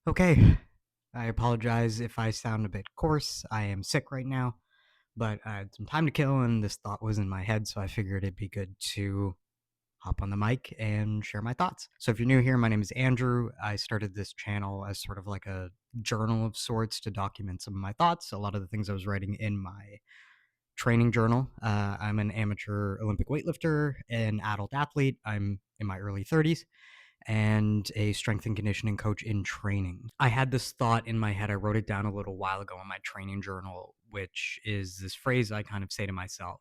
Okay, I apologize if I sound a bit coarse. I am sick right now, but I had some time to kill and this thought was in my head, so I figured it'd be good to hop on the mic and share my thoughts. So if you're new here, my name is Andrew. I started this channel as sort of like a journal of sorts to document some of my thoughts, a lot of the things I was writing in my training journal. I'm an amateur Olympic weightlifter, an adult athlete. I'm in my early 30s and a strength and conditioning coach in training. I had this thought in my head. I wrote it down a little while ago in my training journal, which is this phrase I kind of say to myself.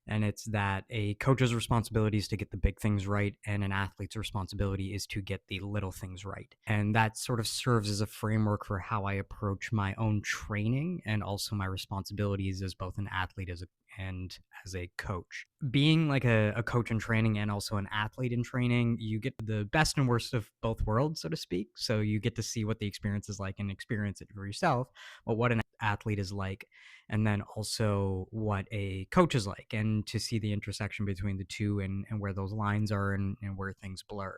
And it's that a coach's responsibility is to get the big things right, and an athlete's responsibility is to get the little things right. And that sort of serves as a framework for how I approach my own training and also my responsibilities as both an athlete and as a coach. Being like a coach in training and also an athlete in training, you get the best and worst of both worlds, so to speak. So you get to see what the experience is like and experience it for yourself, but what an athlete is like, and then also what a coach is like, and to see the intersection between the two, and where those lines are, and where things blur.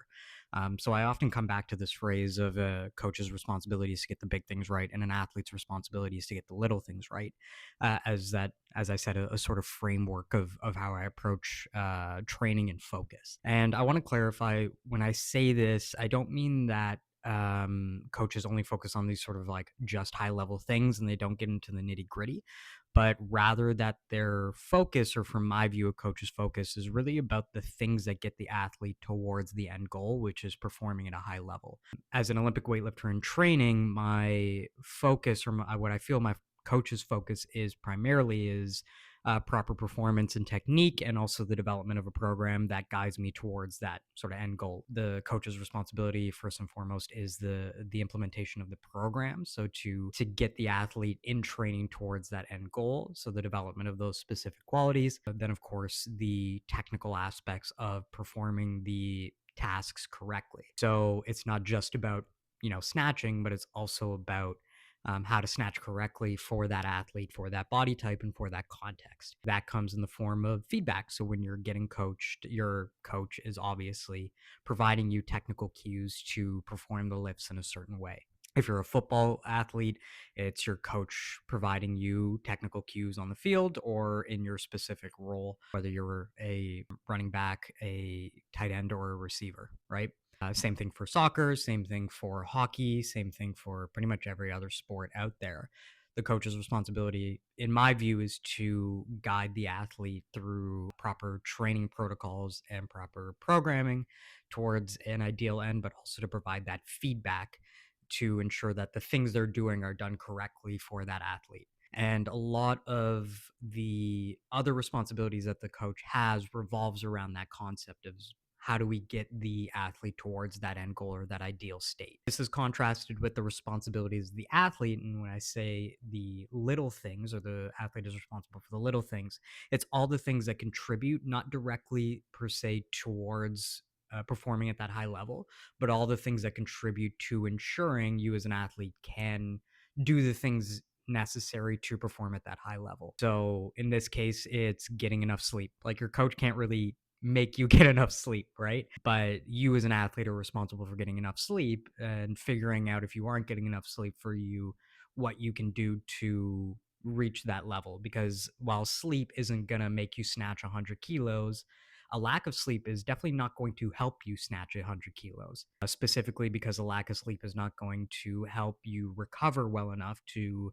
So I often come back to this phrase of a coach's responsibility is to get the big things right, and an athlete's responsibility is to get the little things right, as I said, a sort of framework of how I approach training and focus. And I want to clarify, when I say this, I don't mean that coaches only focus on these sort of like just high level things and they don't get into the nitty gritty, but rather that their focus, or from my view, a coach's focus is really about the things that get the athlete towards the end goal, which is performing at a high level. As an Olympic weightlifter in training, my focus, or what I feel my coach's focus is primarily, is proper performance and technique, and also the development of a program that guides me towards that sort of end goal. The coach's responsibility, first and foremost, is the implementation of the program. So to get the athlete in training towards that end goal, so the development of those specific qualities. But then, of course, the technical aspects of performing the tasks correctly. So it's not just about snatching, but it's also about how to snatch correctly for that athlete, for that body type, and for that context. That comes in the form of feedback. So when you're getting coached, your coach is obviously providing you technical cues to perform the lifts in a certain way. If you're a football athlete, it's your coach providing you technical cues on the field or in your specific role, whether you're a running back, a tight end, or a receiver, right? Same thing for soccer, same thing for hockey, same thing for pretty much every other sport out there. The coach's responsibility, in my view, is to guide the athlete through proper training protocols and proper programming towards an ideal end, but also to provide that feedback to ensure that the things they're doing are done correctly for that athlete. And a lot of the other responsibilities that the coach has revolves around that concept of how do we get the athlete towards that end goal or that ideal state. This is contrasted with the responsibilities of the athlete. And when I say the little things, or the athlete is responsible for the little things, it's all the things that contribute, not directly per se towards performing at that high level, but all the things that contribute to ensuring you as an athlete can do the things necessary to perform at that high level. So in this case, it's getting enough sleep. Like, your coach can't really make you get enough sleep, right? But you as an athlete are responsible for getting enough sleep and figuring out, if you aren't getting enough sleep for you, what you can do to reach that level. Because while sleep isn't going to make you snatch 100 kilos, a lack of sleep is definitely not going to help you snatch 100 kilos, specifically because a lack of sleep is not going to help you recover well enough to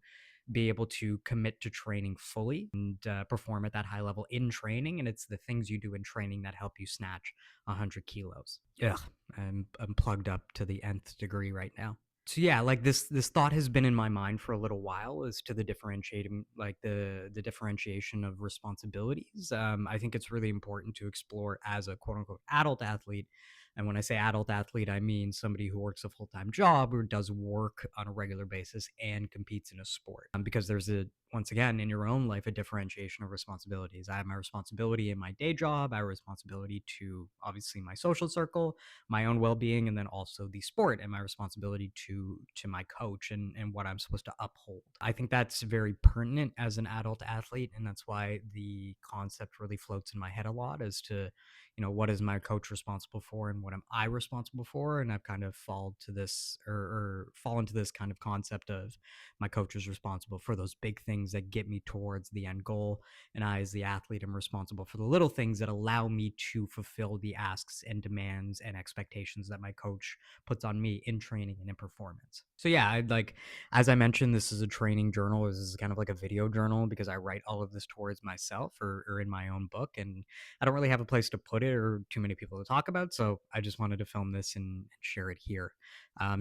be able to commit to training fully and perform at that high level in training. And it's the things you do in training that help you snatch 100 kilos. Ugh, I'm plugged up to the nth degree right now. So yeah, like this thought has been in my mind for a little while, as to the differentiating, like the differentiation of responsibilities. I think it's really important to explore as a quote unquote adult athlete. And when I say adult athlete, I mean somebody who works a full time job or does work on a regular basis and competes in a sport. Because there's once again, in your own life, a differentiation of responsibilities. I have my responsibility in my day job. I have a responsibility to obviously my social circle, my own well-being, and then also the sport and my responsibility to my coach, and what I'm supposed to uphold. I think that's very pertinent as an adult athlete, and that's why the concept really floats in my head a lot, as to what is my coach responsible for, and what am I responsible for, and I've kind of fall to this or fall into this kind of concept of my coach is responsible for those big things that get me towards the end goal, and I, as the athlete, am responsible for the little things that allow me to fulfill the asks and demands and expectations that my coach puts on me in training and in performance. So yeah, I'd like, as I mentioned, this is a training journal. This is kind of like a video journal because I write all of this towards myself or in my own book, and I don't really have a place to put it or too many people to talk about. So I just wanted to film this and share it here.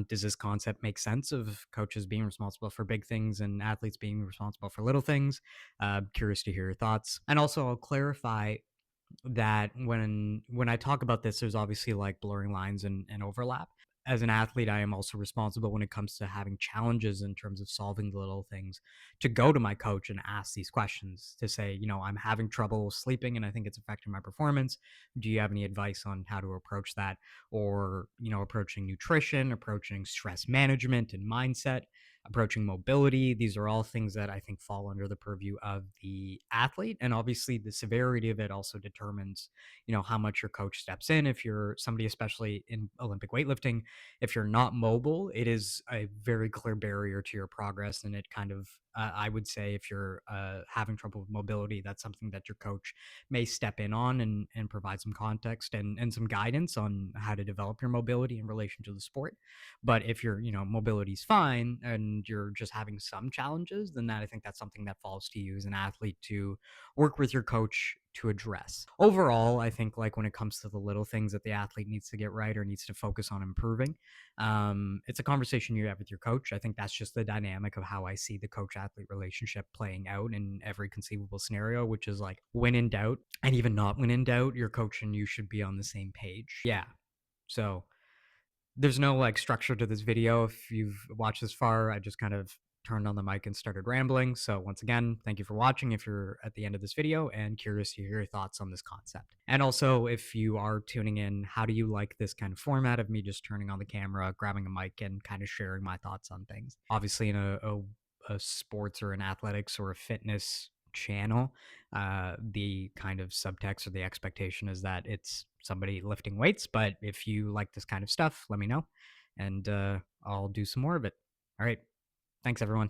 Does this concept make sense of coaches being responsible for big things and athletes being responsible for little things? Curious to hear your thoughts. And also, I'll clarify that when I talk about this, there's obviously like blurring lines and overlap. As an athlete, I am also responsible when it comes to having challenges in terms of solving the little things to go to my coach and ask these questions to say, I'm having trouble sleeping and I think it's affecting my performance. Do you have any advice on how to approach that? Or, approaching nutrition, approaching stress management and mindset, approaching mobility. These are all things that I think fall under the purview of the athlete. And obviously, the severity of it also determines, how much your coach steps in. If you're somebody, especially in Olympic weightlifting, if you're not mobile, it is a very clear barrier to your progress. And it kind of, I would say, if you're having trouble with mobility, that's something that your coach may step in on and provide some context and some guidance on how to develop your mobility in relation to the sport. But if your, mobility's fine and you're just having some challenges, then I think that's something that falls to you as an athlete to work with your coach to address. Overall, I think like when it comes to the little things that the athlete needs to get right or needs to focus on improving, it's a conversation you have with your coach. I think that's just the dynamic of how I see the coach athlete relationship playing out in every conceivable scenario, which is like when in doubt and even not when in doubt, your coach and you should be on the same page. Yeah. So there's no like structure to this video. If you've watched this far, I just kind of turned on the mic and started rambling. So once again, thank you for watching if you're at the end of this video and curious to hear your thoughts on this concept. And also, if you are tuning in, how do you like this kind of format of me just turning on the camera, grabbing a mic, and kind of sharing my thoughts on things? Obviously, in a sports or an athletics or a fitness channel, the kind of subtext or the expectation is that it's somebody lifting weights. But if you like this kind of stuff, let me know and I'll do some more of it. All right. Thanks, everyone.